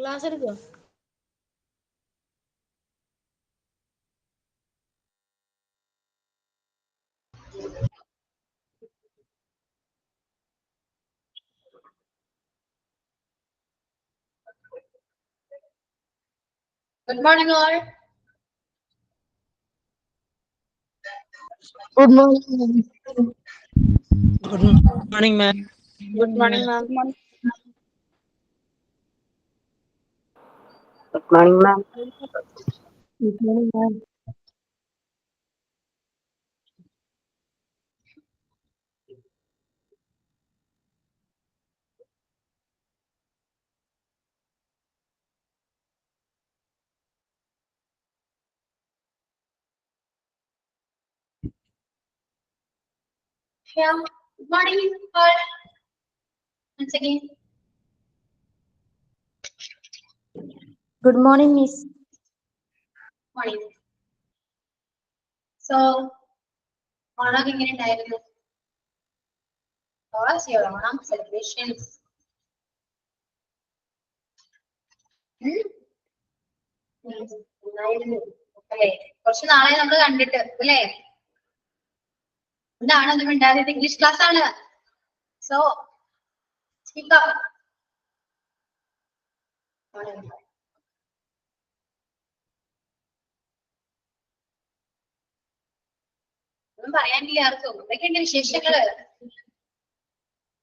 Class എടുക്കുക. Good morning, all. Good morning. Good morning, ma'am. Good morning, ma'am. Good morning, ma'am. Good morning, ma'am. Yeah. Good morning, all. Once again. Good morning, Miss. Morning. So, Onam എങ്ങനെ ഉണ്ടായിരുന്നു? How was your Onam celebrations? അല്ലേ, കുറച്ച് നാളെ നമ്മൾ കണ്ടിട്ട് അല്ലേ? എന്താണ് ഒന്നും മിണ്ടാതെ? ഇംഗ്ലീഷ് ക്ലാസ് ആണ്. So speak up. ഒന്നും പറയാനില്ല ആർക്കും. എന്തൊക്കെയുണ്ട് വിശേഷങ്ങള്?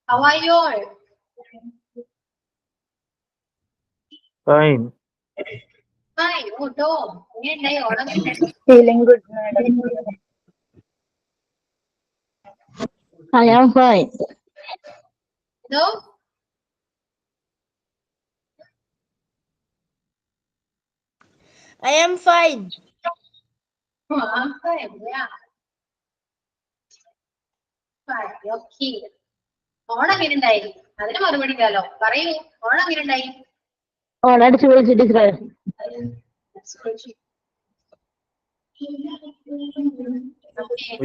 How are you all? Fine. Fine. Oh, Tom. എങ്ങനെയുണ്ടായി Onam? Feeling good, madam. I am fine. No? I am fine. Oh, I'm fine. Yeah. Fine. Okay. Onam എങ്ങനെ ഉണ്ടായി? അതിന് മറുപടി ഇല്ലല്ലോ. പറയൂ, ഓണം എങ്ങനെ ഉണ്ടായി? All അടിച്ചു പൊളിച്ചിട്ട് sir.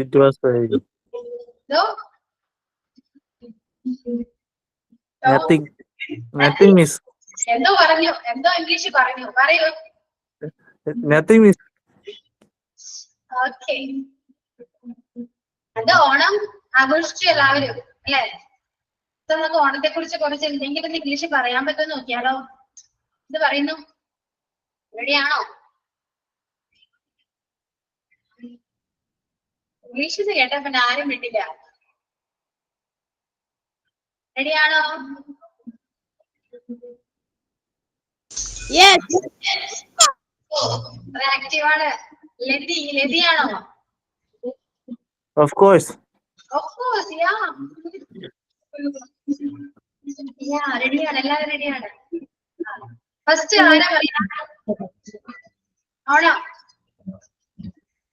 It was very good. No? Nothing, miss. എന്തോ പറഞ്ഞു, എന്തോ ഇംഗ്ലീഷ് പറഞ്ഞു, പറയൂ. Nothing, miss. ഓക്കെ. അത് ഓണം ആഘോഷിച്ചു എല്ലാവരും അല്ലേ? നമുക്ക് ഓണത്തെ കുറിച്ച് കുറച്ച് എന്തെങ്കിലും ഇംഗ്ലീഷ് പറയാൻ പറ്റുമോ നോക്കിയാലോ? ഇത് പറയുന്നു, റെഡിയാണോ? ഇംഗ്ലീഷ് കേട്ടാ പിന്നെ ആരും വിട്ടില്ല. റെഡിയാണോ? ആക്റ്റീവാണ്. ലതിയാണോ? Of course. Of course, yeah. Yeah, റെഡിയാണ്, എല്ലാവരും റെഡിയാണ്. ഫസ്റ്റ് ആരാ പറയാ? Onam.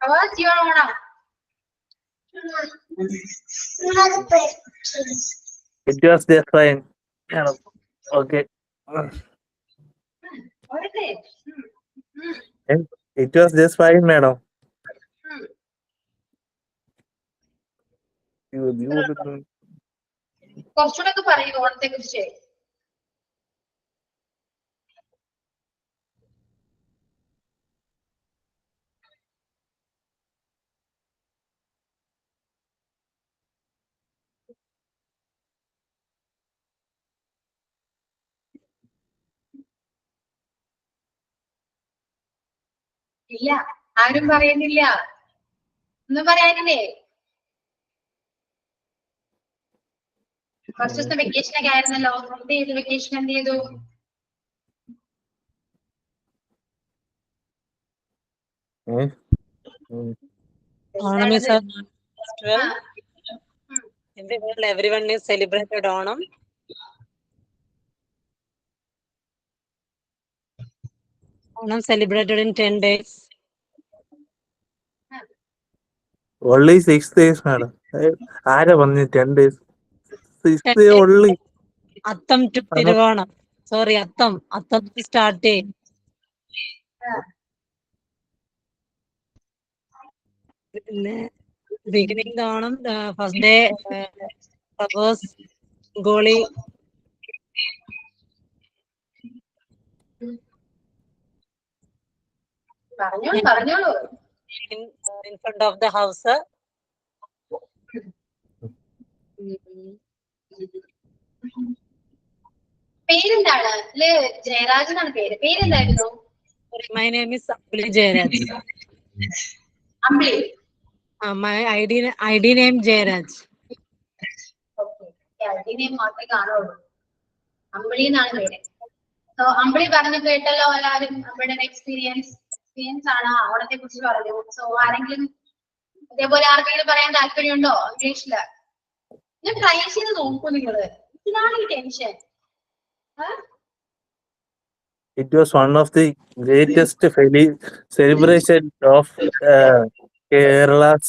How was your Onam? It was just fine. Okay. It was just fine, madam. കുറച്ചുകൂടെ ഒക്കെ പറയൂ ഓണത്തെ കുറിച്ച്. ഇല്ല, ആരും പറയുന്നില്ല. ഒന്നും പറയാനില്ലേ? കുറച്ച് ദിവസം വെക്കേഷൻ ഒക്കെ ആയിരുന്നല്ലോ. എന്ത് ചെയ്തു? വെക്കേഷൻ എന്ത് ചെയ്തു? Onam is our festival. In the world, everyone is celebrated Onam. Onam celebrated in 10 days. Only 6 days, madam. ആരാ പറഞ്ഞു 10 days? 6 days only. Attam to Tiruvonam. Sorry, Attam to start day. Beginning the Onam, the first day, flowers, Goli. പറഞ്ഞോളൂ. In front of the house. പേരെന്താണ്? ജയരാജ് എന്നാണ് പേര്. പേരെന്തായിരുന്നു? My name is Ambli Jayaraj. Ambili. My ID name Jayaraj. ID name മാത്രമേ കാണുള്ളൂ. അമ്പിളി എന്നാണ് പേര്. അമ്പിളി പറഞ്ഞു കേട്ടല്ലോ എല്ലാവരും. അമ്പിളിയുടെ എക്സ്പീരിയൻസ് ആണ് ഓണത്തെ കുറിച്ച് പറഞ്ഞു. സോ ആരെങ്കിലും ഇതേപോലെ ആർക്കെങ്കിലും പറയാൻ താല്പര്യമുണ്ടോ ഇംഗ്ലീഷില്? ഞാൻ ട്രൈ ചെയ്ത് നോക്കൂ നിങ്ങള്. ഇതാണ് ഈ tension. It was one of the greatest celebration of Kerala's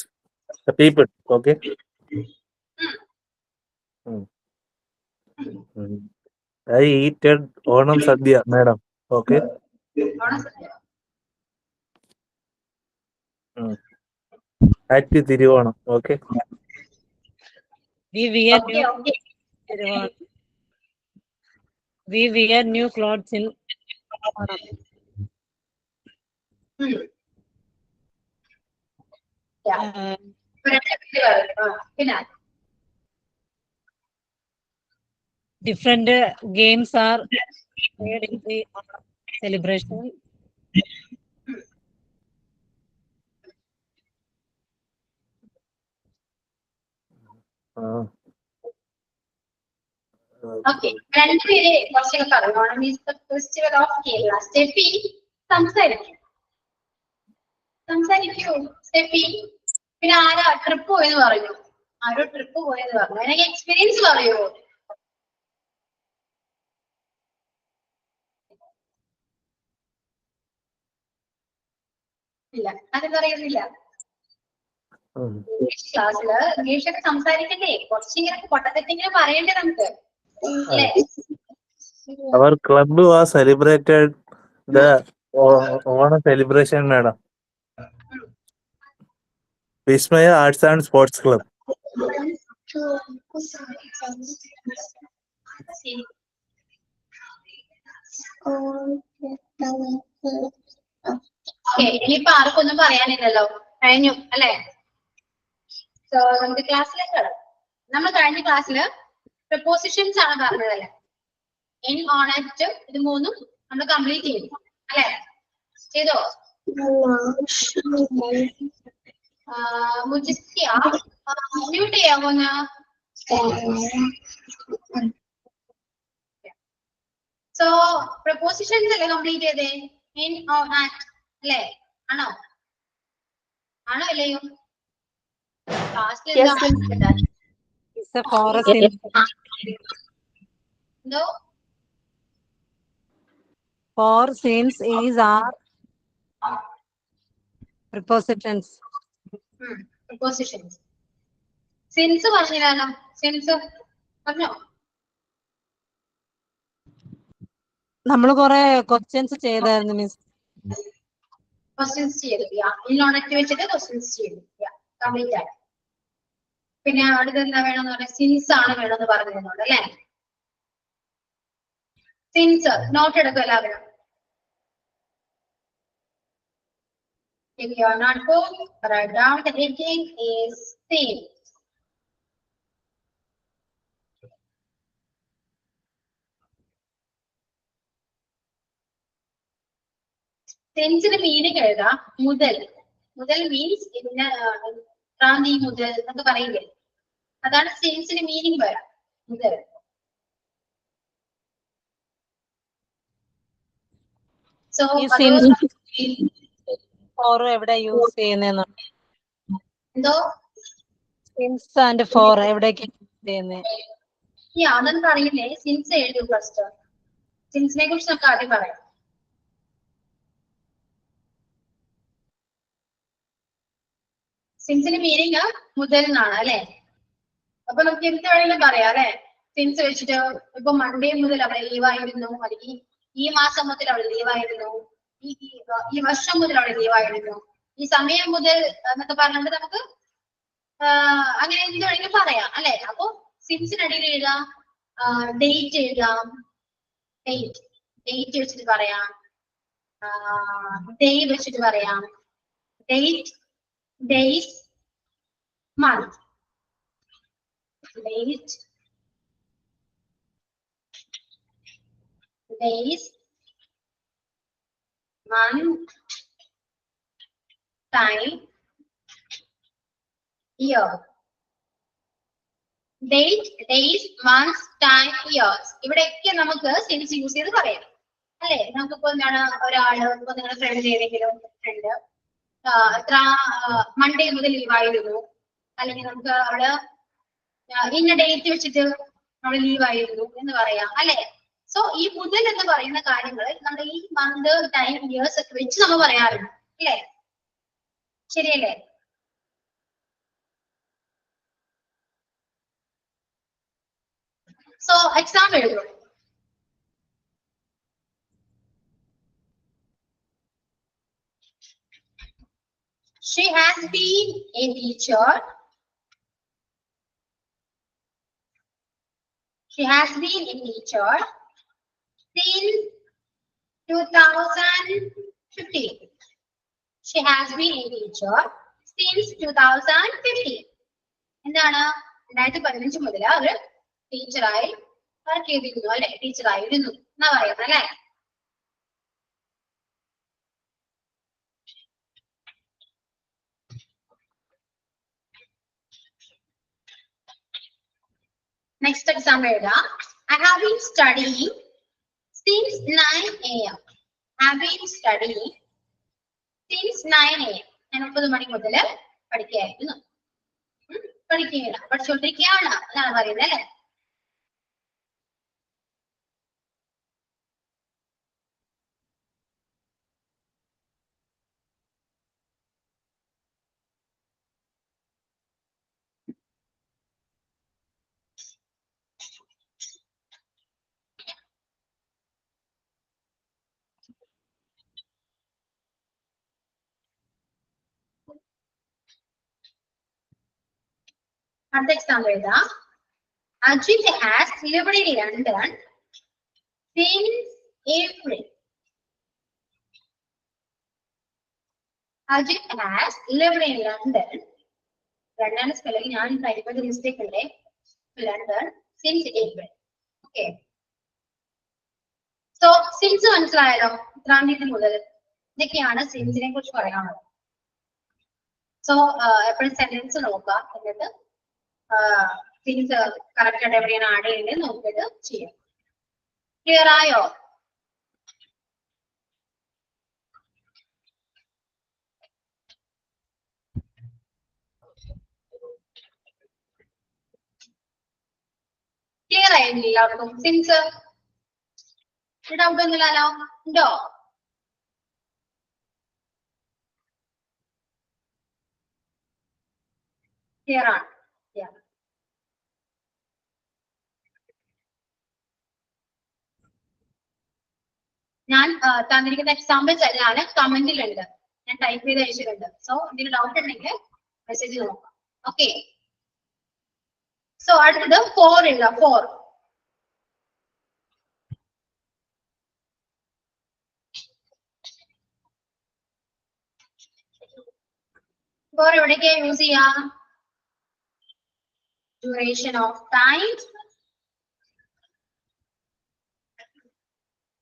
people. Okay. I eaten Onam Sadhya, madam. Okay. At Tiruvana. Okay. We wear new clothes in different games are played in the celebration. Okay. രണ്ടുപേരെ കുറച്ചൊക്കെ പറഞ്ഞു. Onam is the festival of Kerala. Steffi സംസാരിക്കൂ. Steffi. പിന്നെ ആരാ trip പോയെന്ന് പറഞ്ഞു? ആരോ trip പോയെന്ന് പറഞ്ഞു. അതിനൊക്കെ എക്സ്പീരിയൻസ് പറയുമോ? ഇല്ല, അത് പറയുന്നില്ല. ഇംഗ്ലീഷ് ക്ലാസ്സില് ഇംഗ്ലീഷൊക്കെ സംസാരിക്കണ്ടേ? കുറച്ചിങ്ങനെ പൊട്ടത്തെറ്റെങ്കിലും പറയണ്ടേ നമുക്ക്? Our club was celebrated the Onam celebration, madam. Vismaya Arts and Sports Club. ഇനിയിപ്പോ ആർക്കൊന്നും പറയാനില്ലല്ലോ. കഴിഞ്ഞു അല്ലെ? സോ നമുക്ക് ക്ലാസ്സിലേക്ക് കിടക്കാം. നമ്മൾ കഴിഞ്ഞ ക്ലാസ്സില് പ്രപ്പോസിഷൻസ് ആണ് പറഞ്ഞതല്ലേ? ഇൻ, ഓൺ, അറ്റ് ഇത് മൂന്നും നമ്മൾ കംപ്ലീറ്റ് ചെയ്തു അല്ലെ? ചെയ്തോ? മുജിസ്റ്റിയ മ്യൂട്ട് ചെയ്യാമോ? സോ പ്രപ്പോസിഷൻസ് അല്ലേ കംപ്ലീറ്റ് ചെയ്തേ? ഇൻ, ഓൺ, അറ്റ് അല്ലേ? ആണോ അല്ലയോ? ക്ലാസ്സിൽ എന്തോ For since is are prepositions. Prepositions. Since പറഞ്ഞില്ലാലോ? Since പറഞ്ഞോ? നമ്മള് കുറെ ക്വസ്റ്റ്യൻസ് ചെയ്തായിരുന്നു മിസ്. ക്വസ്റ്റ്യൻസ് ചെയ്തു. ഇന്നോണക്ട് വെച്ചിട്ട് ക്വസ്റ്റ്യൻസ് ചെയ്തു. കംപ്ലീറ്റ് ആയി. പിന്നെ അടുത്ത് എന്താ വേണമെന്ന് പറഞ്ഞാൽ സിൻസ് ആണ് വേണമെന്ന് പറഞ്ഞിരുന്നുണ്ട് അല്ലെ? സിൻസ് നോട്ട് എടുക്കും എല്ലാവരും. If you are not book, write down the heading is since. സെൻസിന് മീനിങ് എഴുതാം. മുതൽ മീൻസ് ക്രാന്തി മുതൽ എന്നൊക്കെ പറയില്ലേ? അതാണ് സെൻസിന് മീനിങ് വരാം. മുതൽ. സോ ഫോർ എവിടെ യൂസ് ചെയ്യുന്ന? എന്തോ സിൻസ് ആൻഡ് ഫോർ എവിടേക്ക് യൂസ് ചെയ്യുന്നത്? അതൊന്നും അറിയില്ലേ? സിൻസ് എഴുതും ഫസ്റ്റ്. സിൻസിനെ കുറിച്ച് നമുക്ക് ആദ്യം പറയാം. സിൻസിന് മീനിങ് മുതൽ എന്നാണ് അല്ലെ? അപ്പൊ നമുക്ക് എന്ത് വേണമെങ്കിലും പറയാം അല്ലെ? സിൻസ് വെച്ചിട്ട് ഇപ്പൊ മൺഡേ മുതൽ അവിടെ ലീവായിരുന്നു, അല്ലെങ്കിൽ ഈ മാസം മുതൽ അവിടെ ലീവായിരുന്നു, ഈ വർഷം മുതൽ അവിടെ ലീവായിരുന്നു, ഈ സമയം മുതൽ എന്നൊക്കെ പറഞ്ഞിട്ട് നമുക്ക് അങ്ങനെ എന്ത് വേണമെങ്കിലും പറയാം അല്ലെ? അപ്പൊ സിൻസിനടിയിൽ എഴുതാം, ഡേറ്റ് എഴുതാം. ഡേറ്റ് വെച്ചിട്ട് പറയാം. ഡേ വെച്ചിട്ട് പറയാം. Date, days, month. Date, days, month, time, year. Date, days, months, time, years. ഇവിടെയൊക്കെ നമുക്ക് സിൻസ് യൂസ് ചെയ്ത് പറയാം അല്ലെ. നമുക്കിപ്പോ എന്താണ് ഒരാള് ഇപ്പൊ നിങ്ങളുടെ ഫ്രണ്ട് ഏതെങ്കിലും ഫ്രണ്ട് എത്ര മൺഡേ മുതൽ ലീവായിരുന്നു, അല്ലെങ്കിൽ നമുക്ക് അവിടെ ഇന്ന ഡേറ്റ് വെച്ചിട്ട് നമ്മൾ ലീവായിരുന്നു എന്ന് പറയാം അല്ലെ. സോ ഈ മുതൽ എന്ന് പറയുന്ന കാര്യങ്ങൾ നമ്മുടെ ഈ മന്ത്, ടൈം, ഇയേഴ്സ് ഒക്കെ വെച്ച് നമ്മൾ പറയാറുണ്ട് അല്ലേ? ശരിയല്ലേ? സോ എക്സാം എഴുതും. She has been a teacher. She has been a teacher since 2015. She has been a teacher since 2015. എന്താണ് 2015 മുതൽ അവര് ടീച്ചറായി വർക്ക് ചെയ്തിരുന്നു അല്ലെ, ടീച്ചറായിരുന്നു എന്നാ പറയുന്നത് അല്ലെ. നെക്സ്റ്റ് എക്സാമ്പിൾ എഴുതാം. I have been studying since 9 AM. I have been studying since 9 AM. ഞാൻ 9 മണി മുതൽ പഠിക്കുകയായിരുന്നു. പഠിക്കുകയാണ്, പഠിച്ചുകൊണ്ടിരിക്കുകയാണ് എന്നാണ് പറയുന്നത് അല്ലെ. അടുത്ത എക്സാമ്പിൾ എഴുതാം. Ajit has lived in London since April. Ajit has lived in London. London spelling ഞാൻ ടൈപ്പ് മിസ്റ്റേക്ക് ഉണ്ട്. London since April. Okay. So since മനസ്സിലായല്ലോ, എത്രാം തീയതി മുതൽ. ഇതൊക്കെയാണ് സിൻസിനെ കുറിച്ച് പറയാനുള്ളത്. സോ എപ്പോഴും സെന്റൻസ് നോക്കാം, എന്നിട്ട് സിൻസ് കറക്റ്റ് ആയിട്ട് എവിടെയാണ് ആഡ് ചെയ്യേണ്ടത് നോക്കിയിട്ട് ചെയ്യാം. ക്ലിയർ ആയോ? ക്ലിയർ ആയില്ല എല്ലാവർക്കും? സിൻസ് ഡൗട്ട് ഒന്നുമില്ലല്ലോ, ഉണ്ടോ? ക്ലിയർ ആണ്. ഞാൻ തന്നിരിക്കുന്ന എക്സാമ്പിൾസ് എല്ലാം കമന്റിലുണ്ട്, ഞാൻ ടൈപ്പ് ചെയ്ത് അയച്ചിട്ടുണ്ട്. സോ എന്തെങ്കിലും ഡൗട്ട് ഉണ്ടെങ്കിൽ മെസ്സേജ് നോക്കാം. ഓക്കെ. സോ അടുത്തത് 4 ഇല്ല. 4 എവിടേക്കാ യൂസ് ചെയ്യാം? Duration of time,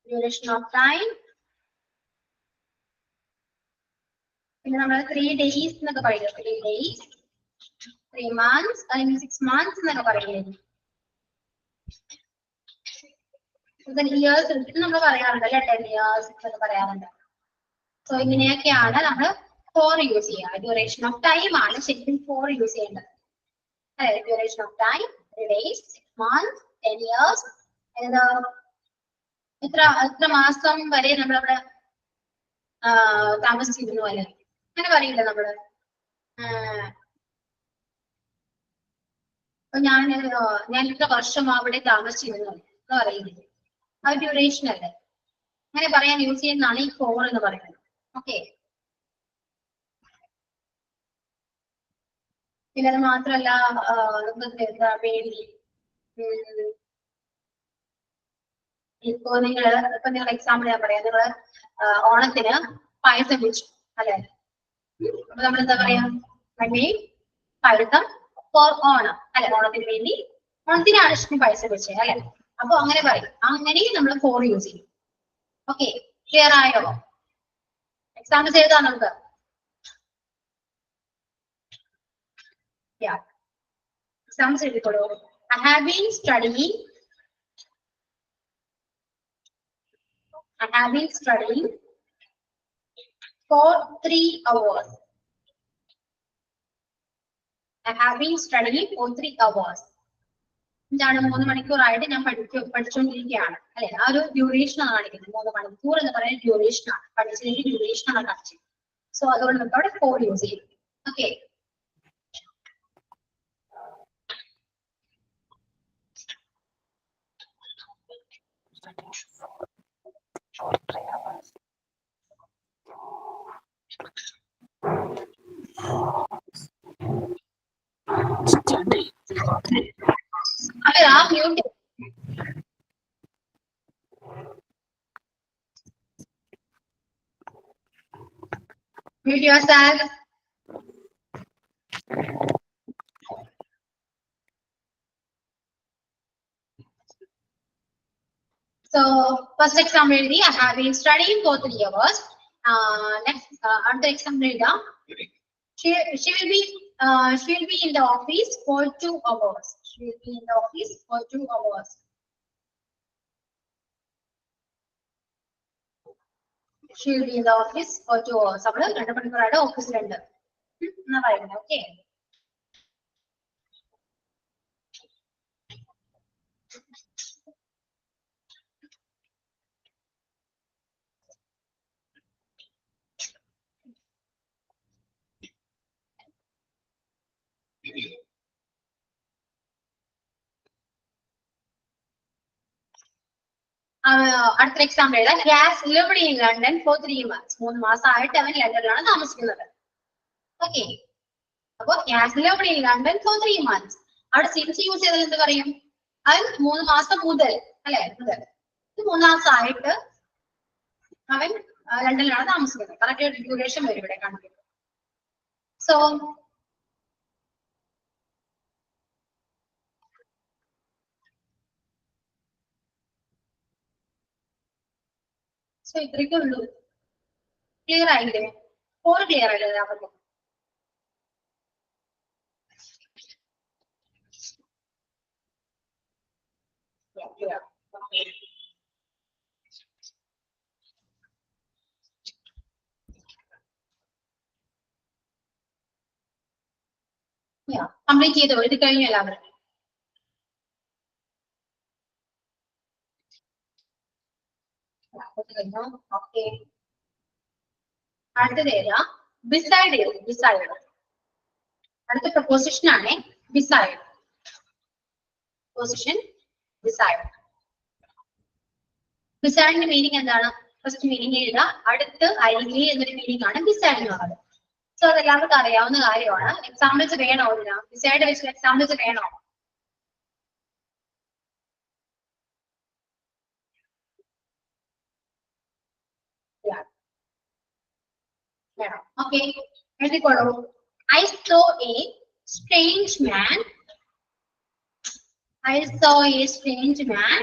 duration of time. പിന്നെ നമ്മൾ 3 days എന്നൊക്കെ പറയുന്നത്, 3 days, 3 months, അല്ലെങ്കിൽ 6 months എന്നൊക്കെ പറയുന്നത്. ഇയേഴ്സ് നമ്മൾ പറയാറുണ്ട് അല്ലെ, 10 years എന്നൊക്കെ പറയാറുണ്ട്. സോ ഇങ്ങനെയൊക്കെയാണ് നമ്മൾ 4 യൂസ് ചെയ്യുക. ഡ്യൂറേഷൻ ഓഫ് ടൈം ആണ് ശരിക്കും 4 യൂസ് ചെയ്യേണ്ടത്. Duration of time, 3 days, 6 months, 10 years. എത്ര മാസം വരെ നമ്മളവിടെ താമസിച്ചിരുന്നു അല്ലെ, അങ്ങനെ പറയില്ല നമ്മള്. ഞാൻ ഇത്ര വർഷം അവിടെ താമസിച്ചിരുന്നു എന്ന് പറയുന്നില്ല, ആ ഡ്യൂറേഷൻ അല്ലേ. അങ്ങനെ പറയാൻ യൂസ് ചെയ്യുന്നതാണ് ഈ 4 എന്ന് പറയുന്നത്. ഓക്കെ. പിന്നെ അത് മാത്രല്ല, വേണ്ടി ഇപ്പൊ നിങ്ങൾ എക്സാമ്പിൾ ഞാൻ പറയാം, നിങ്ങള് ഓണത്തിന് പായസം വെച്ചു അല്ലെ? അപ്പൊ നമ്മൾ എന്താ പറയാ, പായസം ഫോർ ഓണം അല്ലെ? ഓണത്തിന് വേണ്ടി, ഓണത്തിനാണ് ലക്ഷ്മി പായസം വെച്ചത് അല്ലെ? അപ്പൊ അങ്ങനെ പറയും, അങ്ങനെ നമ്മൾ ഫോർ യൂസ് ചെയ്യും. ഓക്കെ, ക്ലിയർ ആയോ? എക്സാമ്പിൾ ചെയ്താ നമുക്ക്. Examples എഴുതിക്കോളൂ. I have been studying for 3 hours. I have been studying for 3 hours. എന്താണ് 3 മണിക്കൂറായിട്ട് ഞാൻ പഠിച്ചുകൊണ്ടിരിക്കുകയാണ് അല്ലെ? ആ ഒരു ഡ്യൂറേഷൻ ആണ് കാണിക്കുന്നത്. 3 മണിക്കൂർ എന്ന് പറയുന്ന ഡ്യൂറേഷൻ ആണ്, പഠിച്ചതിന്റെ ഡ്യൂറേഷൻ ആണ് കാണിച്ചത്. സോ അതുകൊണ്ട് നമുക്ക് അവിടെ 4 യൂസ് ചെയ്യും. Okay, mute mute yourself. So first example എഴുതി, I have been studying for 3 hours. Next അടുത്ത example എഴുതാം. She will be in the office for 2 hours. She will be in the office for 2 hours. She will be in the office for 2 hours. അപ്പോൾ 2 മണിക്കൂറായിട്ട് ഓഫീസിലുണ്ട് എന്നാ പറയുന്നത്. Okay, അടുത്ത example എഴുതാം. Gas lived in London for 3 months. 3 മാസമായിട്ട് അവൻ ലണ്ടനിലാണ് താമസിക്കുന്നത്. Okay, അപ്പൊ gas lived in London for 3 months. അവിടെ സിൻസ് യൂസ് ചെയ്താൽ എന്ത് പറയും? അവൻ 3 മാസം മുതൽ അല്ലെ? മുതൽ 3 മാസമായിട്ട് അവൻ ലണ്ടനിലാണ് താമസിക്കുന്നത്. കറക്റ്റ് ഡ്യൂറേഷൻ വരും ഇവിടെ കാണിക്കുന്നത്. സോ ഇത്രയ്ക്കേ ഉള്ളൂ. ക്ലിയർ ആയില്ലേ? 4 ക്ലിയർ ആയില്ലേ എല്ലാവർക്കും? കംപ്ലീറ്റ് ചെയ്തോ? ഇത് കഴിഞ്ഞു എല്ലാവരും? ഓക്കെ, അടുത്തത് ഏതാ? ബിസൈഡ് ചെയ്തു. ബിസൈഡ് അടുത്ത പ്രൊപ്പോസിഷൻ ആണ്. Beside position, beside. ബിസൈഡിന്റെ മീനിങ് എന്താണ്? ഫസ്റ്റ് മീനിങ് എഴുതുക. അടുത്ത് അരികെ എന്നൊരു മീനിങ് ആണ് ബിസൈഡ് എന്നുള്ളത്. സോ അതെല്ലാവർക്കും അറിയാവുന്ന കാര്യമാണ്. എക്സാമ്പിൾസ് വേണോ? ബിസൈഡ് വെച്ചിട്ട് എക്സാമ്പിൾസ് വേണോ? വേണം. Okay, എഴുതിക്കോളൂ. I saw a strange man. I saw a strange man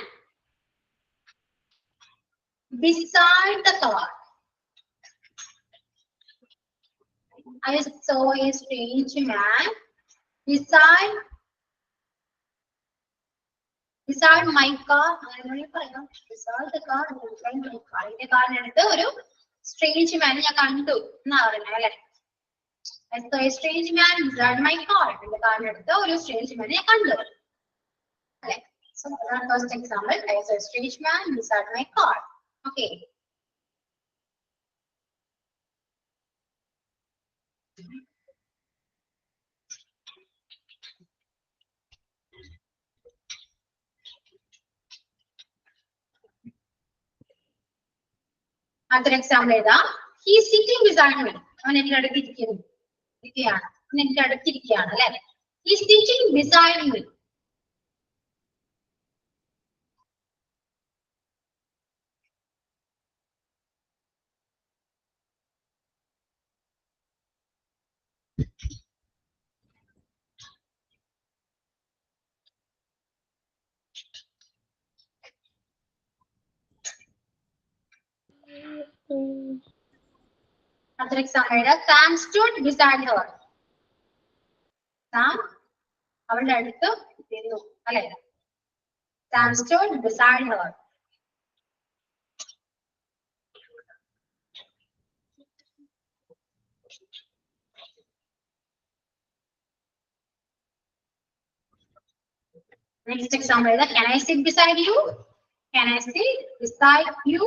beside the car. I saw a strange man beside my car. Beside the car. അതിന്റെ കാറിനടുത്ത് ഒരു സ്ട്രേഞ്ച് മാൻ ഞാൻ കണ്ടു എന്നാ പറയുന്നത് അല്ലെ? I saw a strange man beside my car. അതിന്റെ കാറിനടുത്ത് ഒരു strange മാൻ ഞാൻ കണ്ടു അല്ലെ? So first example, I saw a strange man beside my car. Okay. Another example ഏതാ? He is sitting beside me. അവൻ എനിക്ക് അടുത്തിരിക്കുകയാണ്. അവൻ എനിക്ക് അടുത്തിരിക്കുകയാണ് അല്ലെ? He is sitting beside me. അടുത്ത example Sam stood beside Har. Sam അവളുടെ അടുത്ത് നിന്നു അല്ലെ. Sam stood beside Har. Next example, can I sit beside you? Can I sit beside you?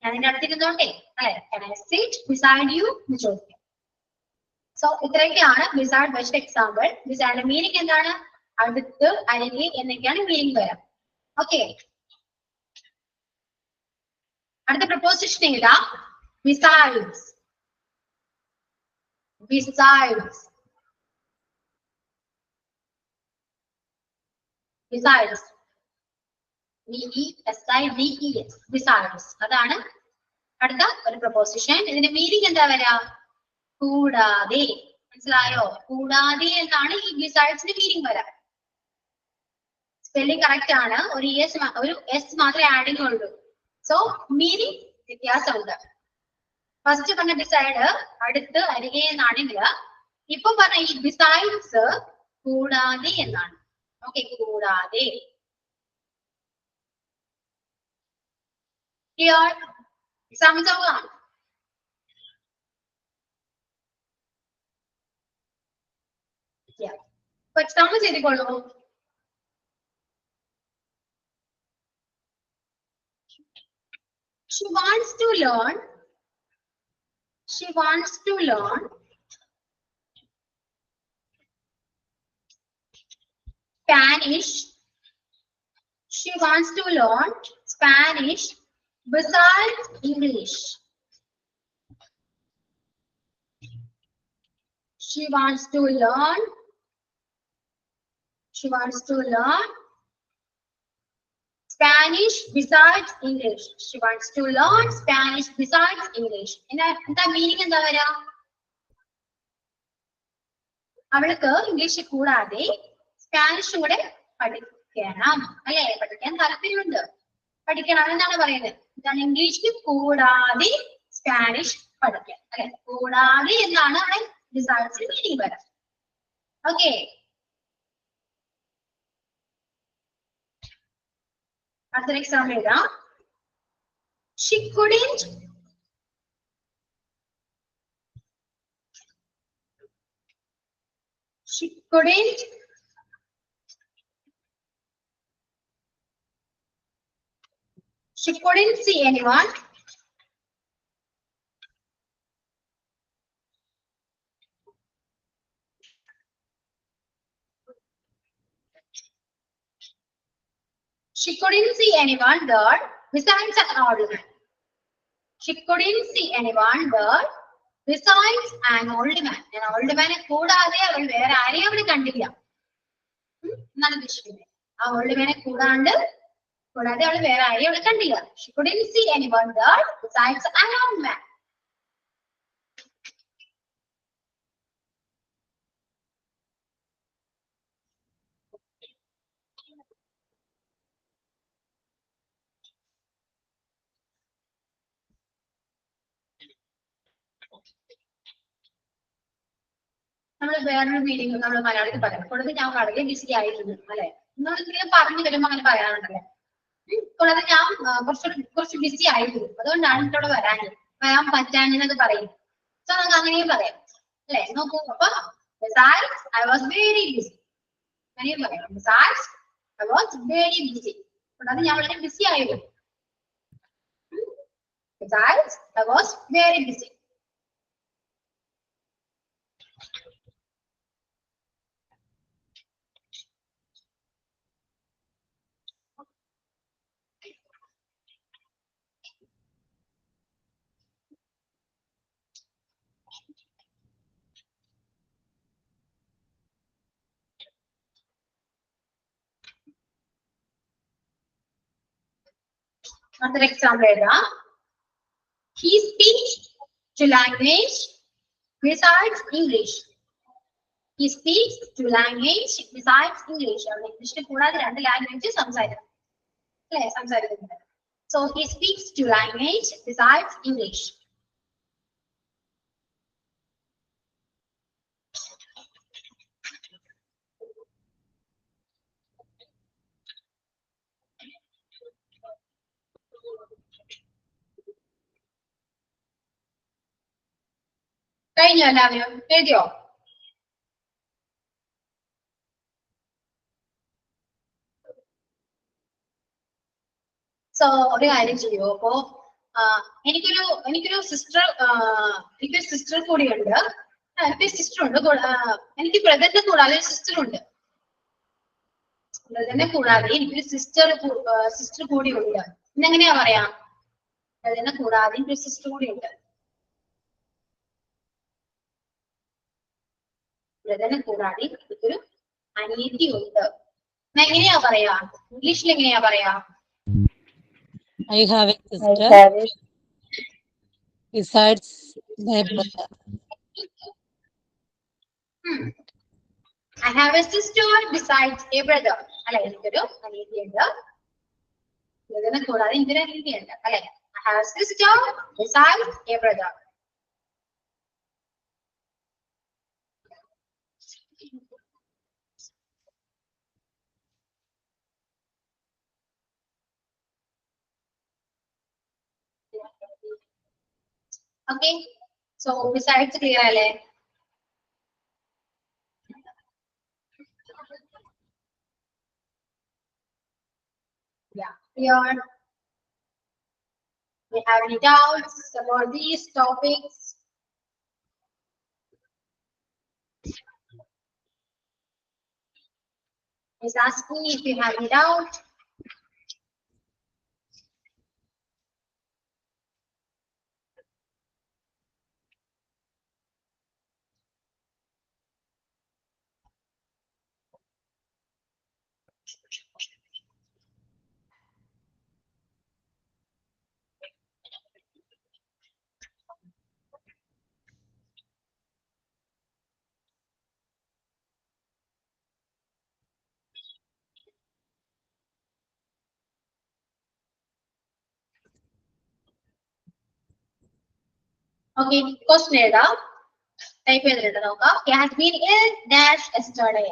അതിന്റെ അടുത്തിരുന്നോട്ടെ അല്ലെ. Can I sit beside you എന്ന് ചോദിക്കാം. സോ ഇത്രയൊക്കെയാണ് beside best example. beside meaning എന്താണ്? അടുത്ത്, അരികെ എന്നൊക്കെയാണ് മീനിങ് വരാം. ഓക്കെ, അടുത്ത പ്രപ്പോസിഷൻ ഏതാ? besides. besides. besides. B-E-S-I-D-E-S. besides. അതാണ് അടുത്ത ഒരു പ്രപ്പോസിഷൻ. ഇതിന്റെ മീനിങ് എന്താ വരാ? കൂടാതെ. മനസ്സിലായോ? കൂടാതെ എന്നാണ് ഈ ബിസൈഡ്സിന്റെ മീനിങ് വരാ. സ്പെല്ലിംഗ് കറക്റ്റ് ആണ്. ഒരു എസ് മാത്രമേ ആഡിങ് ഉള്ളൂ. സോ മീനിങ് വ്യത്യാസമുണ്ട്. ഫസ്റ്റ് പറഞ്ഞ ബിസൈഡ് അടുത്ത്, അരികെ എന്നാണെങ്കിൽ ഇപ്പൊ പറഞ്ഞ ഈ ബിസൈഡ്സ് കൂടാതെ എന്നാണ്. ഓക്കെ, കൂടാതെ. Clear? Examples of one. Yeah. For example, ചെയ്തുകൊള്ളൂ. She wants to learn. She wants to learn Spanish. She wants to learn Spanish besides English. She wants to learn. She wants to learn Spanish besides English. She wants to learn Spanish besides English. എന്താ meaning എന്താ വരാ? അവൾക്ക് English കൂടാതെ Spanish കൂടെ പഠിക്കണം അല്ലെ. പഠിക്കാൻ താല്പര്യമുണ്ട്, പഠിക്കണം എന്നാണ് പറയുന്നത്. ഇതാണ് ഇംഗ്ലീഷ് കൂടാതെ സ്പാനിഷ് പഠിക്കാൻ അല്ലെ. കൂടാതെ എന്നാണ് അവിടെ ബിസൈഡ്സിന് മീനിങ് വരാം. ഓക്കെ, അടുത്തൊരു എക്സാമ്പിൾ എഴുതാം. She couldn't. She couldn't. She couldn't see anyone. She couldn't see anyone there besides an old man. She couldn't see anyone there besides an old man. An old man കൂടാതെ അവൾ വേറെ ആരെയും അവിടെ കണ്ടില്ല എന്നാണ് ഉദ്ദേശിക്കുന്നത്. ആ ഓൾഡ് മാനെ കൂടാതെ അവൾ വേറെ ആരെയും അവിടെ കണ്ടില്ല. She couldn't see anyone there besides an old man. നമ്മൾ വേറൊരു മീനിങ് നമ്മൾ മലയാളത്തിൽ പറയാം. കൂടാതെ ഞാൻ വളരെ ബിസി ആയിരുന്നു അല്ലെ. നിങ്ങളെന്തെങ്കിലും പറഞ്ഞു വരുമ്പോ അങ്ങനെ പറയാറുണ്ടല്ലേ. കൂടാതെ ഞാൻ കുറച്ച് ബിസി ആയിരുന്നു, അതുകൊണ്ടാണ് ഇവിടെ വരാൻ പറ്റാഞ്ഞെന്നൊക്കെ പറയും. സോ നമുക്ക് അങ്ങനെയും പറയാം അല്ലെ. നോക്കൂ, അപ്പൊ besides I was very busy അങ്ങനെയും പറയാം. besides I was very busy. കൂടാതെ ഞാൻ വളരെ ബിസി ആയിരുന്നു. besides I was very busy. Another example is he speaks two languages besides English. He speaks two languages besides English. English കൂടാതെ രണ്ട് language സംസാരിക്കുന്നുണ്ട്. So he speaks two languages besides English. കഴിഞ്ഞോ എല്ലാവരും? എഴുതിയോ? സോ ഒരു കാര്യം ചെയ്യൂ. അപ്പോ എനിക്കൊരു സിസ്റ്റർ കൂടിയുണ്ട്. എനിക്ക് സിസ്റ്റർ ഉണ്ട്. എനിക്ക് ബ്രദറിനെ കൂടാതെ സിസ്റ്റർ ഉണ്ട്. ബ്രദറിനെ കൂടാതെ എനിക്കൊരു സിസ്റ്റർ കൂടിയുണ്ട്. ഇന്നെങ്ങനെയാ പറയാ? ബ്രദറിനെ കൂടാതെ എനിക്കൊരു സിസ്റ്റർ കൂടിയുണ്ട്. ബ്രദറിനെ കൂടാതെ എനിക്കൊരു അനിയത്തി ഉണ്ട്. എങ്ങനെയാ പറയാ? ഇംഗ്ലീഷിൽ എങ്ങനെയാ പറയാ? I have a sister besides my brother. I have a sister besides a brother. അല്ലെ, എനിക്കൊരു അനിയത്തിയുണ്ട്. ബ്രദറിനെ കൂടാതെ എനിക്കൊരു അനിയത്തിയുണ്ട്. അല്ലെ, I have a sister besides a brother. Okay, so besides clear അല്ലേ? Yeah, clear. We have any doubts about these topics? Please ask me if you have any doubt. Okay, question എഴുതാം. Type ചെയ്തിട്ട് നോക്കാം. He has been ill dash yesterday.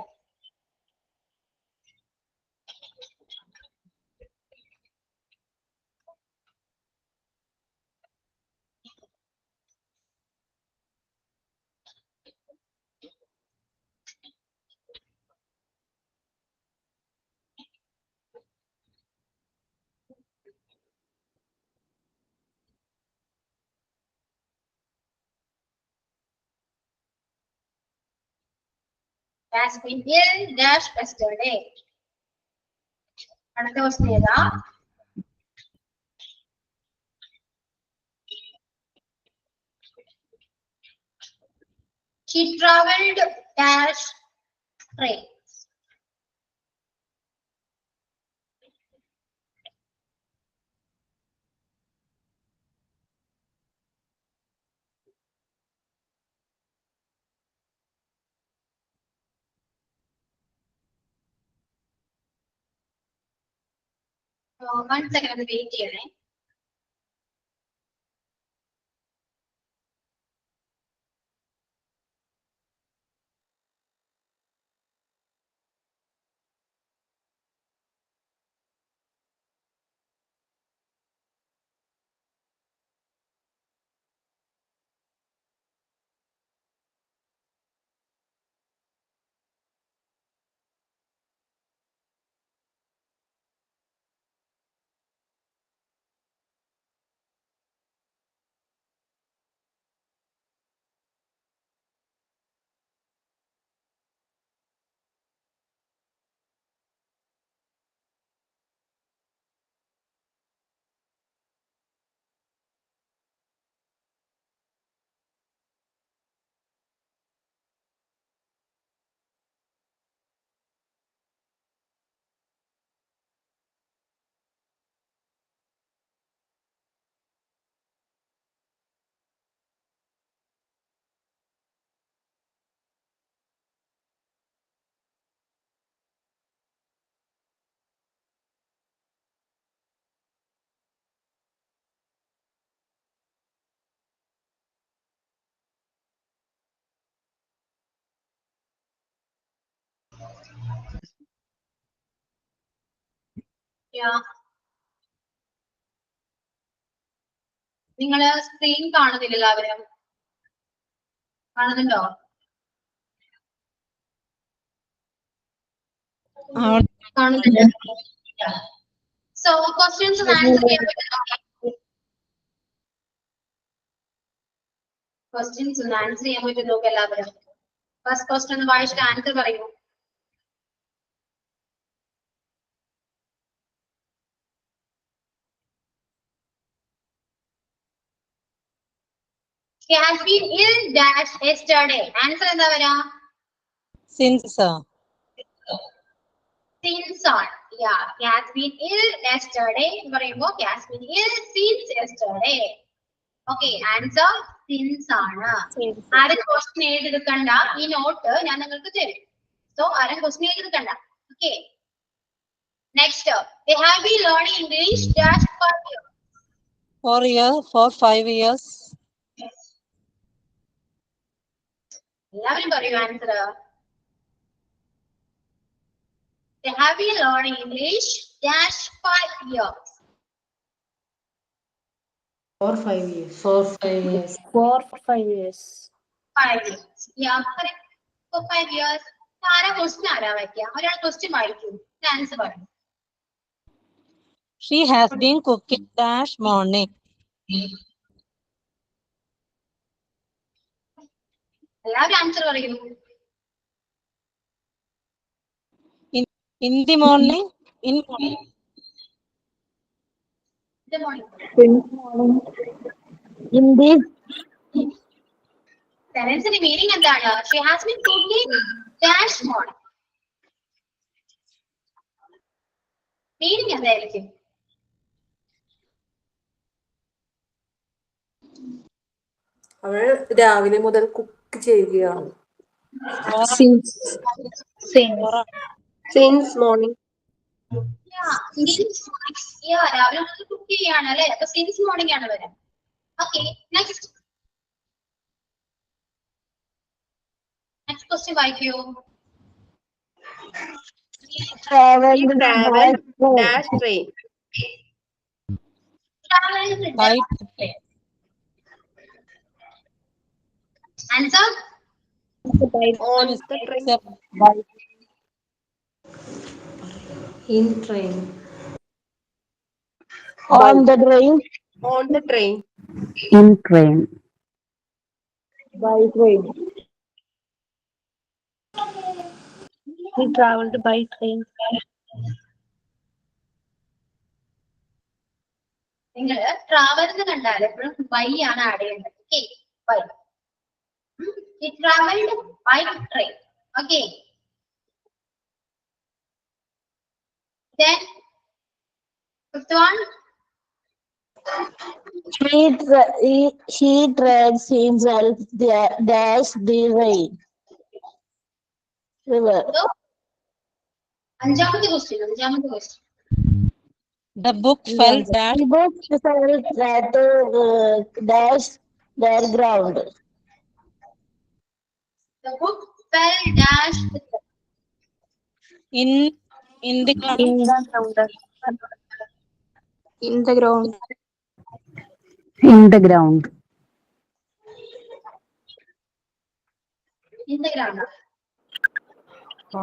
He has been ill dash yesterday. അടുത്ത question എഴുതാം. She traveled dash train. One second, ഒന്ന് wait ചെയ്യണേ. നിങ്ങള് screen കാണുന്നില്ല എല്ലാവരും? കാണുന്നുണ്ടോ? കാണുന്നുണ്ട്. സോ ക്വസ്റ്റ്യൻസ് ആൻസർ ചെയ്യാൻ പറ്റുമോ? ക്വസ്റ്റ്യൻസ് ഒന്ന് ആൻസർ ചെയ്യാൻ പറ്റും നോക്ക് എല്ലാവരും. ഫസ്റ്റ് ക്വസ്റ്റ്യൻ ഒന്ന് വായിച്ചിട്ട് ആൻസർ പറയൂ. He has been ill dash yesterday. Answer എന്താ വരാ? Since. Since on. Yeah. He has been ill yesterday. എന്ന് പറയുമ്പോ he has been ill since yesterday. Okay. Answer since ആണ്. ആരും ക്വസ്റ്റ്യൻ എഴുതിയെടുക്കണ്ട. ഈ നോട്ട് ഞാൻ നിങ്ങൾക്ക് തരും. So ആരും question എഴുതിയെടുക്കണ്ട. Okay. Next. They have been learning English dash for years. For 5 years. എല്ലാവരും പറയൂ answer. They have been learning English dash 5 years. For 5 years. For 5 years. For 5 years. 5 years. Yeah, correct. For 5 years. ആരാ question ആരാ വായിക്കുക? ഒരാൾ question വായിക്കും. Answer പറയും. She has been cooking dash morning. എല്ലാവരും answer പറയൂ. In the morning. In morning. Good morning. In this. സെന്റൻസിന്റെ meaning എന്താണ്? She has been cooking dash morning. Meaning എന്തായിരിക്കും? അവൾ രാവിലെ മുതൽ കുക്ക് ചെയ്യുകയാണ്. Since morning. രാവിലെ മുതൽ കുക്ക് ചെയ്യാണ് അല്ലെ? അപ്പൊ സിൻസ് മോർണിംഗ് ആണ് വരാം. ഓക്കെ. നെക്സ്റ്റ് ക്വസ്റ്റ്യൻ വായിക്കൂ. Traveled Dash train. By answer On the train. In train. on the train. On the train. In train. By train. He traveled by train. നിങ്ങൾ travel എന്ന് കണ്ടാൽ എപ്പോഴും ബൈ ആണ് add ചെയ്യേണ്ടത്. Okay. By. He traveled by train. Okay. Then fifth one. He drags himself dash the rain. River. അഞ്ചാമത്തെ question. the book fell dash. The book fell that dash their ground. The book fell dash In the ground. In the ground. In the ground. in the ground.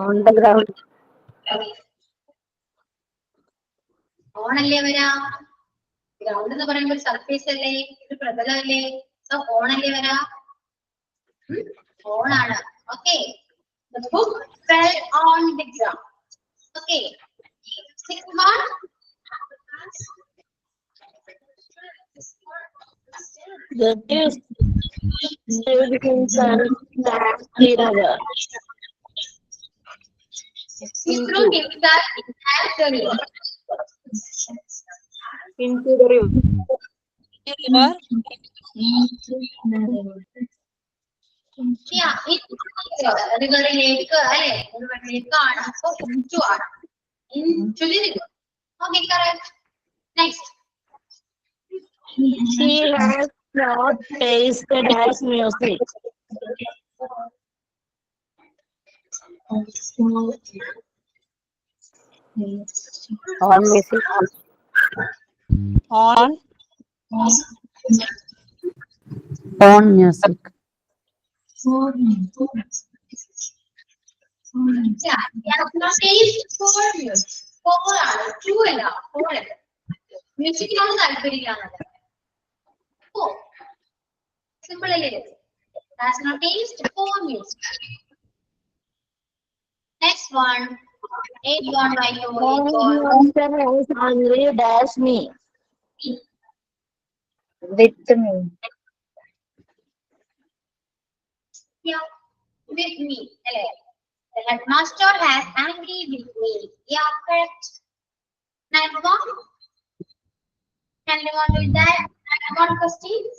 On the ground. ഓണല്ലേ വരാ? Ground എന്ന് പറയുമ്പോൾ surface അല്ലേ? ഒരു പ്രതലമല്ലേ? So ഓണല്ലേ വരാ? ഓണാണ്. Okay. The book fell on the ground. Okay. Sixth one. The kids did himself dash the river. He threw himself at the river. Into the river. River. Yeah, റിവറിലേക്ക് അല്ലെ? റിവറിലേക്കാണ്. അപ്പൊ into ആണ്. Into the river. Okay, correct. Next. She has not tasted as music. On music. On. On music. മ്യൂസിക്കിനോട് താല്പര്യമില്ലാന്നല്ല. ഓ simple അല്ലേ? Has no taste for music. Next one. A beyond by your Monster is hungry, dash me. With me. Yeah, with me. Hello. The headmaster has angry with me. Yeah, correct. Next one. Can anyone do that? Next one questions.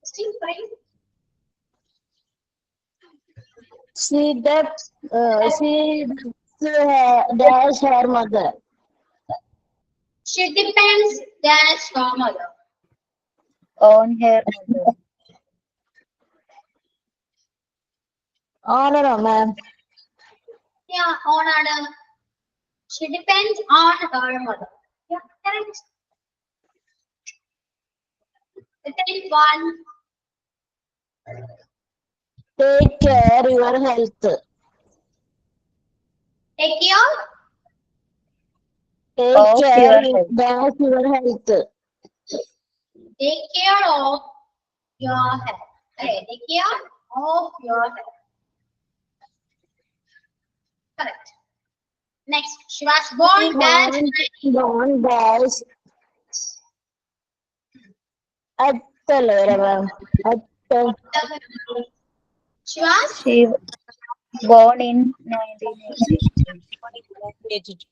Question please. She dash her mother. She depends dash her mother. On her mother. Honor, ma'am. Yeah, on her. She depends on her mother. Yeah, correct. The tenth one. Take care your health. Take care. Take Of care your health. dash your health. Take care of your health. Okay, take care of your health. Correct. Next, she was born dash. Born dash. Attala, ma'am. She was She born in 1982.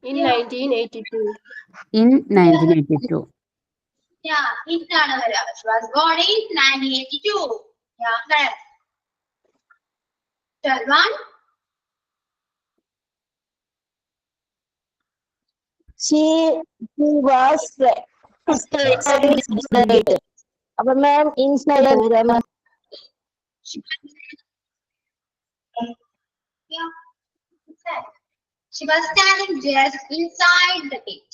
In 1982. In 1982. yeah, ഇതാണ് വരിക. She was born in 1982. Yeah, correct. Third one. She was straight. But ma'am, inside ma'am. Yeah. Correct. She was standing just inside the gate.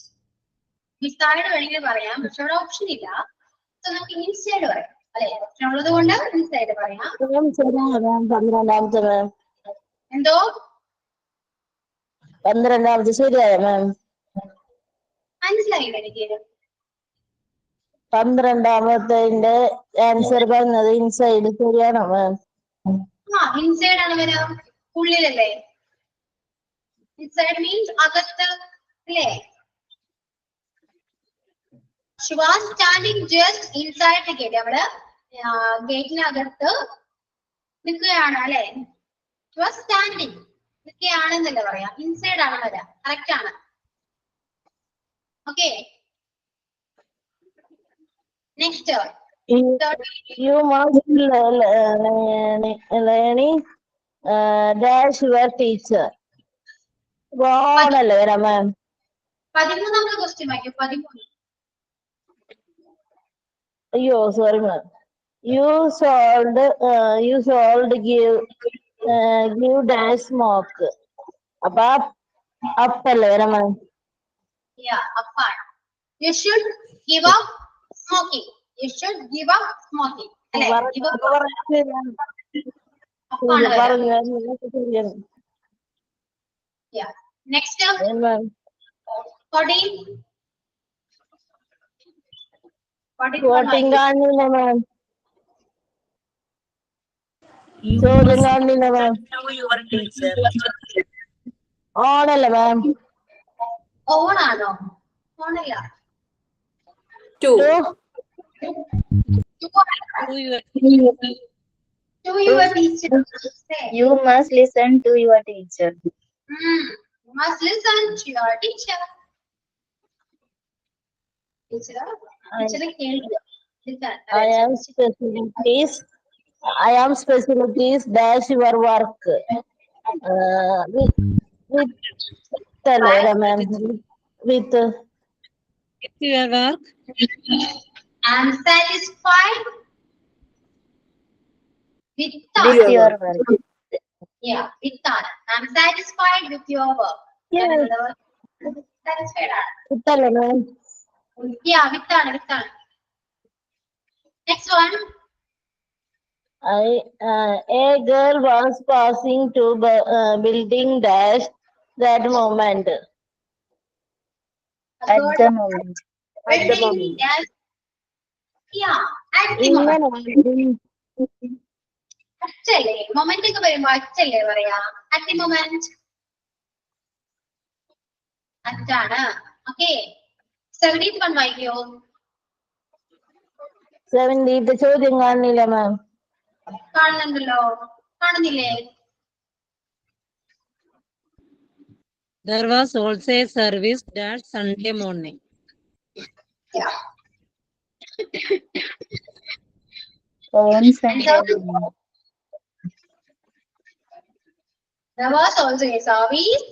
Inside വേണമെങ്കിൽ പറയാം, പക്ഷെ അവിടെ option ഇല്ല. So നമുക്ക് inside പറയാം. അല്ലെ? ഓപ്ഷൻ ഉള്ളത് കൊണ്ട് ഇൻസൈഡ് പറയാം. Ma'am, ശരിയാണ് ma'am. 12ാമത്തെ ma'am. എന്തോ 12ാമത്തെ ശരിയായ ma'am. മനസ്സിലായില്ല എനിക്ക്. 12ാമത്തെ ആൻസർ പറഞ്ഞത് ഇൻസൈഡ് ശരിയാണോ ma'am? ആ ഇൻസൈഡ് ആണ് വരിക. ഉള്ളിലല്ലേ? ഇൻസൈഡ് മീൻസ് അകത്ത് അല്ലേ? She was standing just inside the gate. അവിടെ ഗേറ്റിനകത്ത് നിൽക്കുകയാണ് അല്ലെ? She was standing. നിൽക്കുകയാണെന്നല്ലേ പറയാം. ഇൻസൈഡ് ആണ് വരിക. കറക്റ്റ് ആണ്. Okay. Next. You must learning dash your teacher. ഓണല്ലേ വരാം മാം. 13ാമത്തെ ക്വസ്റ്റ്യൻ വായിക്കും. 13. അയ്യോ sorry ma'am. You sold give dash smoke. അപ്പൊ അപ്പല്ലേ വരാം മാം. Yeah, അപ്പാണ്. You should give up smoking. You should give up smoking. അല്ലേ? Give up അപ്പാണ് വരിക. Yeah. Next up. 14. 14 കാണില്ല മാം. ചോദ്യം കാണില്ല മാം. ഓണല്ലേ മാം. ഓണാണോ? ഓണല്ല. 2. To your teacher. Say. You must listen to your teacher. You must listen to your teacher. Teacher കേൾക്കുക. I am specialties dash your work. With your work. I'm satisfied with your work. Yeah, with that. I'm satisfied with your work. Yes. Satisfied ആണ്. ഇതല്ലേ മാം. Yeah, with that. Next one. A girl was passing to building dash that moment. At the moment. Building dash. Yeah, at the moment. അച്ചല്ലേ moment ഒക്കെ വരുമ്പോ അച്ചല്ലേ പറയാ at the moment അറ്റാണ്. Okay 70th one വായിക്കോ. 70th ചോദ്യം കാണുന്നില്ല മാം. കാണുന്നുണ്ടല്ലോ, കാണുന്നില്ലേ? There was also a service that Sunday morning. On Sunday morning. There was also a service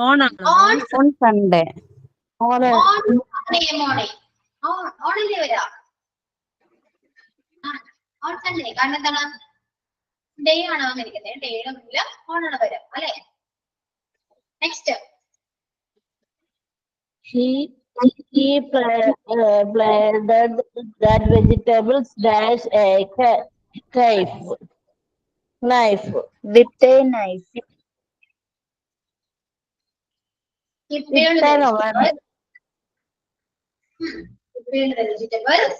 On on On Sunday. On Sunday morning. On അല്ലേ വരാ? On Sunday. കാരണം എന്താണ്? ഡേ ആണ് വന്നിരിക്കുന്നത്. ഡേയുടെ മുന്നില് ഓൺ ആണ് വരാം അല്ലെ? Next he planted that vegetables dash a knife. With a knife. vegetables.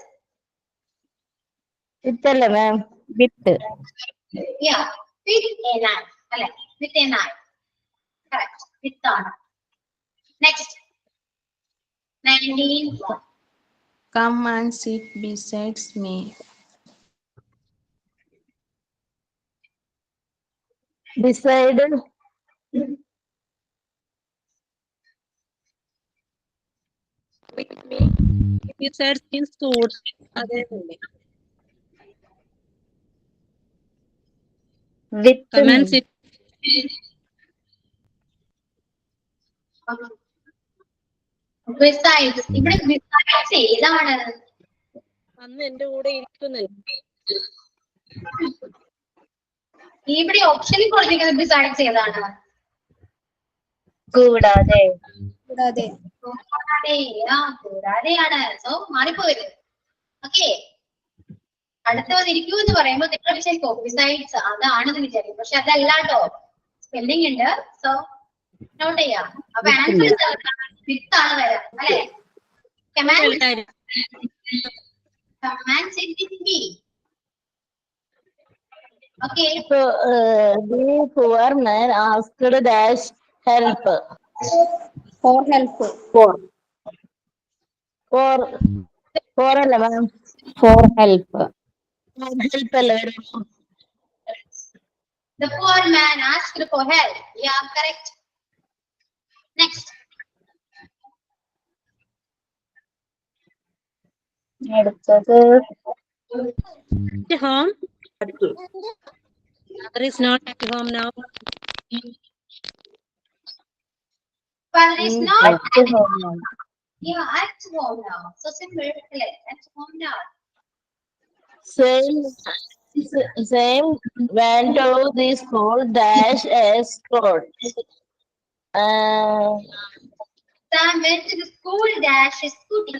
ഇതല്ലേ മാം? With. Yeah, with a knife. അല്ലെ? With a knife. Correct. With ആണ്. Next. 19. Come and sit beside me. Beside with me. He said in suits. അതേപോലെ. With Come and me. sit. Besides. ഇവിടെ besides ഏതാണ്? അന്ന് എന്റെ കൂടെ ഇരിക്കുന്നില്ല. ഇവിടെ ഓപ്ഷനിൽ കൊടുത്തിരിക്കുന്നത് ബിസൈഡ്സ് ഏതാണ്? കൂടാതെ. കൂടാതെയാണ്. സോ മാറിപ്പോയത്. ഓക്കെ, അടുത്ത് വന്നിരിക്കൂ എന്ന് പറയുമ്പോൾ നിങ്ങൾ വിചാരിക്കോ ബിസൈഡ്സ് അതാണെന്ന് വിചാരിക്കും. പക്ഷെ അതല്ല കേട്ടോ, സ്പെല്ലിംഗ് ഉണ്ട്. സോ നോട്ട് ചെയ്യാം. അപ്പൊ ആൻസർ വിത്താണ് വരാം അല്ലെ? Okay. so the poor man asked dash help. For help. for അല്ല മാം? For help. help അല്ലേ വരുമോ? The poor man asked for help. Yeah, correct. Next. അടുത്തത് At home. Mother is not at home now. Father is not at home now. yeah, at home now. So simple. At home now. Same went to the school dash as called. Sam went to the school dash his scooty.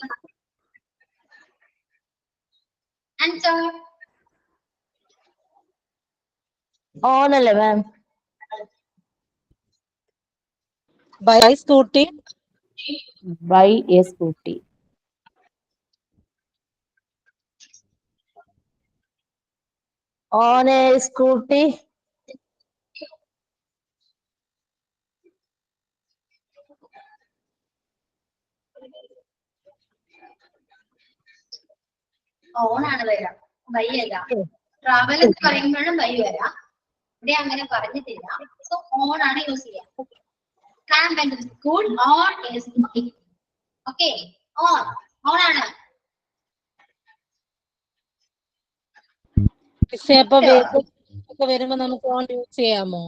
Answer. On അല്ലേ മാം? By scooty. By a scooty. On a scooty. On ആണ് വരാം, by അല്ല. Travel എന്ന് പറയുമ്പോഴും by വരാം. ഇവിടെ അങ്ങനെ പറഞ്ഞിട്ടില്ല. സോ ഓൺ ആണ് യൂസ് ചെയ്യാം. Sam went to the school on a scooty. Okay, on ആണ്. അപ്പൊ വെഹിക്കിൾസ് വരുമ്പോ നമുക്ക് ഓൺ യൂസ് ചെയ്യാമോ?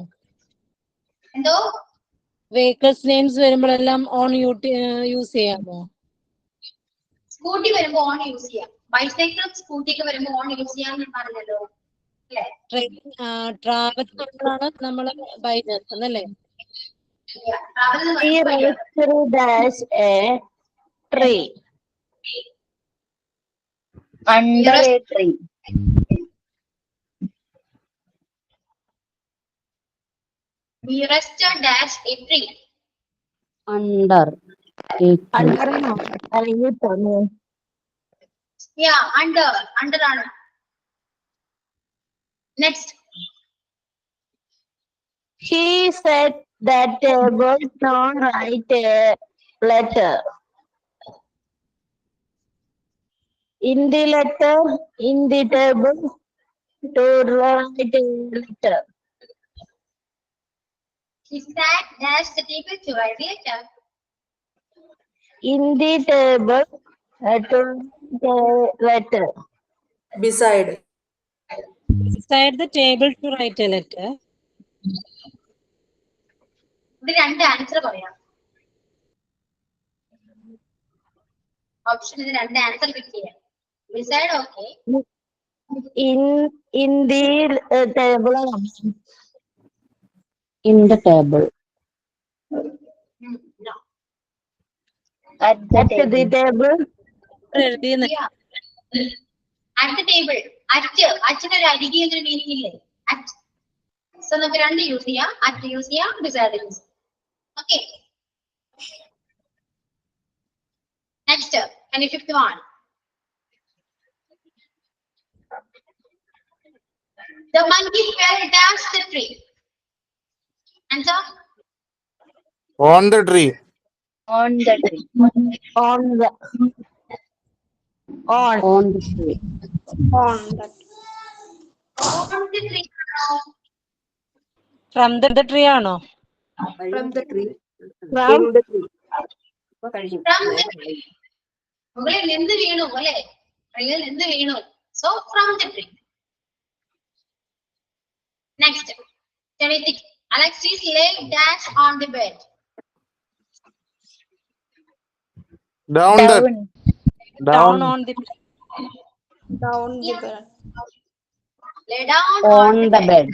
എന്തോ വെഹിക്കിൾസ് നെയിംസ് വരുമ്പോഴെല്ലാം ഓൺ യൂസ് ചെയ്യാമോ? സ്കൂട്ടി വരുമ്പോ ഓൺ യൂസ് ചെയ്യാം. ബൈസൈക്കിളും സ്കൂട്ടിയൊക്കെ വരുമ്പോ ഓൺ യൂസ് ചെയ്യാന്ന് പറഞ്ഞല്ലോ അല്ലേ? ട്രാവൽ ആണ് നമ്മള് by ചേർക്കുന്നല്ലേ? He went through dash a tree. Under a tree. Nearest dash a tree. Under. A tree. Underനോ അല്ലെങ്കിൽ തന്നെ Yeah, under ആണ്. Next. he said that tables don't write a letter. In the letter, in the table, to write a letter. He sat dash the table to write a letter. In the table, to write a letter. Beside. Beside the table to write a letter. ഇത് രണ്ട് answer പറയാം. Option രണ്ട് answer പിക്ക് ചെയ്യാം. Beside okay. In the table. In the table. No. At the table. എഴുതിയെന്ന് Yeah. At the table. അച്ഛന് ഒരു അരികെ എന്നൊരു meaning ഇല്ലേ? At. So നമുക്ക് രണ്ട് യൂസ് ചെയ്യാം. At യൂസ് ചെയ്യാം, beside യൂസ് ചെയ്യാം. Okay. Next, 25th one. The monkey fell dash the tree. Answer? On the tree. On the tree. On the on On the tree. On the tree. From the tree ആണോ? From the tree. from In the tree. ഇപ്പൊ കഴിഞ്ഞു. From the tree. മുകളിൽ നിന്ന് വീണു അല്ലേ? മുകളിൽ നിന്ന് വീണു. So from the tree. Next, 26. Alexis lay dash on the bed. Down the Down on the Down the Yeah. bed. Lay down On the bed.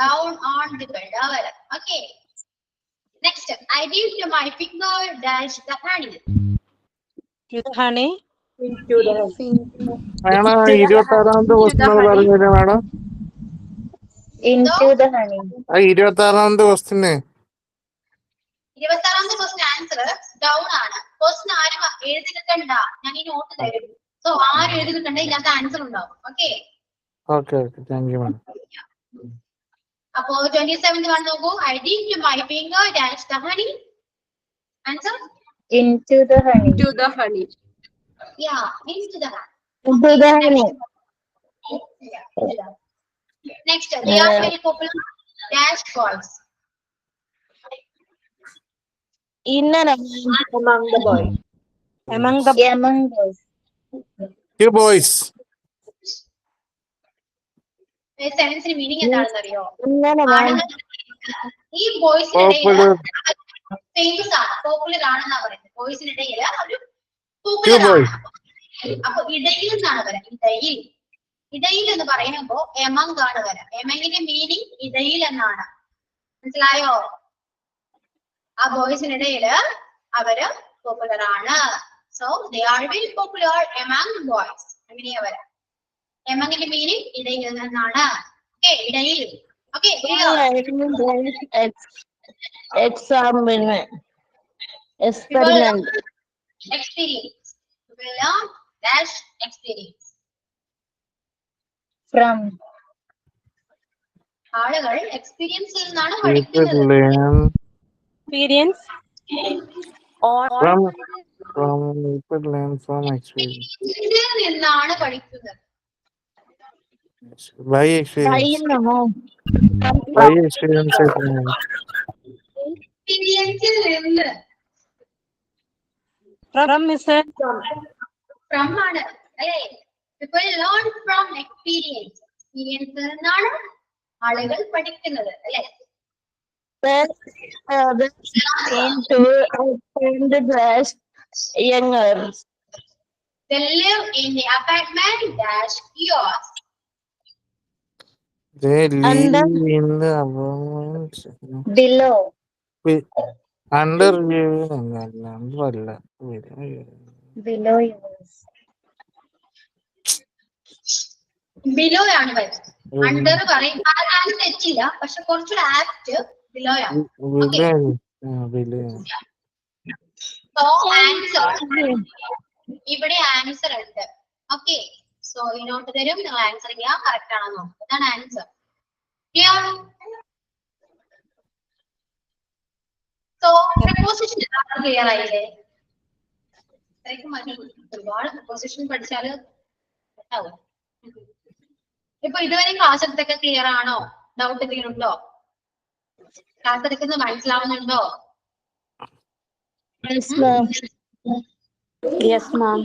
Down on the bed. Okay. Next, I dipped my finger dash the honey. with honey. Into the വേണം 26ാമത്തെ question പറഞ്ഞു തരാം madam. Into the honey. 26ാമത്തെ ക്വസ്റ്റ്യന് 26ാമത്തെ question answer down ആണ്. Question ആരും എഴുതി വെക്കണ്ട, ഞാൻ ഈ നോട്ട് തരും. സോ ആരും എഴുതി വെക്കണ്ട, ഇതിനകത്ത് ആൻസർ ഉണ്ടാവും. Okay. Okay okay thank you madam. അപ്പോ 27th വൺ നോക്കൂ. I dipped my finger dash the honey. Answer? Into the honey. into the honey. Yeah, into the honey. into the honey. Yeah. Next, they are very popular dash boys. In and Among the boys. Among the Among those. You boys. സെൻസിന് മീനിങ് എന്താണെന്ന് അറിയോ? ഇങ്ങനെ ഈ ബോയ്സിനിടയിൽ Popular. Famous ആണ്, popular ആണെന്നാ പറയുന്നത്. ബോയ്സിനിടയിൽ ഒരു You പോപ്പുലർ boys. ആണ്. അപ്പൊ ഇടയിൽ എന്നാണ് പറയുന്നത്. ഇടയിൽ എന്ന് പറയുമ്പോ എമംഗ് ആണ് വരാം. എമങ്ങിന്റെ മീനിങ് ഇടയിൽ എന്നാണ്. മനസ്സിലായോ? ആ ബോയ്സിനിടയിൽ അവര് പോപ്പുലർ ആണ്. So they are very popular among boys. അങ്ങനെയാ വരാം. എമങ്ങിന്റെ മീനിങ് ഇടയിൽ എന്നാണ്. ഓക്കെ, ഇടയിൽ. Okay, experiment. Experience. We will learn dash experience. From. ആളുകൾ എക്സ്പീരിയൻസിൽ നിന്നാണ് People പഠിക്കുന്നത്. learn experience from people learn from experience. ഇതിൽ നിന്നാണ് പഠിക്കുന്നത്. By experience. കഴിയുന്നോ? By experience. എക്സ്പീരിയൻസിൽ നിന്ന്. from is a From ആണ് അല്ലേ? People learn from experience. എക്സ്പീരിയൻസിൽ നിന്നാണ് ആളുകൾ പഠിക്കുന്നത് അല്ലേ? To attend dash younger. They live in the apartment dash kiosk. They And live in the apartment. Below. Under അല്ല Below yours. Below ആണ് വരുന്നത്. അണ്ടർ പറയും അത് തെറ്റില്ല, പക്ഷെ കുറച്ചുകൂടെ ആപ്റ്റ് ബിലോ ആണ്. സോ ആൻസർ ഇവിടെ ആൻസർ ഉണ്ട്. ഓക്കെ, സോ ഇങ്ങോട്ട് തരും, നിങ്ങൾ ആൻസർ ചെയ്യാം, കറക്റ്റ് ആണോ നോക്കാം. ഇതാണ് ആൻസർ. സോ പ്രപ്പോസിഷൻ ക്ലിയർ ആയില്ലേ? ഇത്രയ്ക്ക് മതി. ഒരുപാട് പ്രപ്പോസിഷൻ പഠിച്ചാല് ആവും. ഇപ്പൊ ഇതുവരെ ക്ലാസ് എടുത്തൊക്കെ ക്ലിയർ ആണോ? ഡൗട്ട് എന്തെങ്കിലും ഉണ്ടോ? ക്ലാസ് എടുക്കുന്നത് മനസ്സിലാവുന്നുണ്ടോ? Yes, ma'am. Yes, ma'am.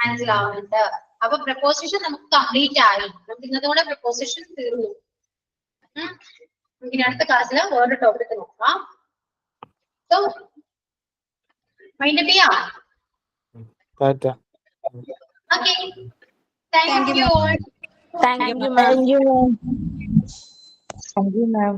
മനസ്സിലാവുന്നുണ്ട്. അപ്പൊ പ്രപ്പോസിഷൻ നമുക്ക് കംപ്ലീറ്റ് ആയി. നമുക്ക് ഇന്നത്തോടെ പ്രപ്പോസിഷൻ തീർന്നു. ഇനി അടുത്ത ക്ലാസ്സിൽ വേറെ ടോപ്പിക് നോക്കാം. സോ മൈൻഡ് ചെയ്യാം. Tata. Okay, thank you all. Thank you, ma'am. Thank you, ma'am. Thank you, ma'am.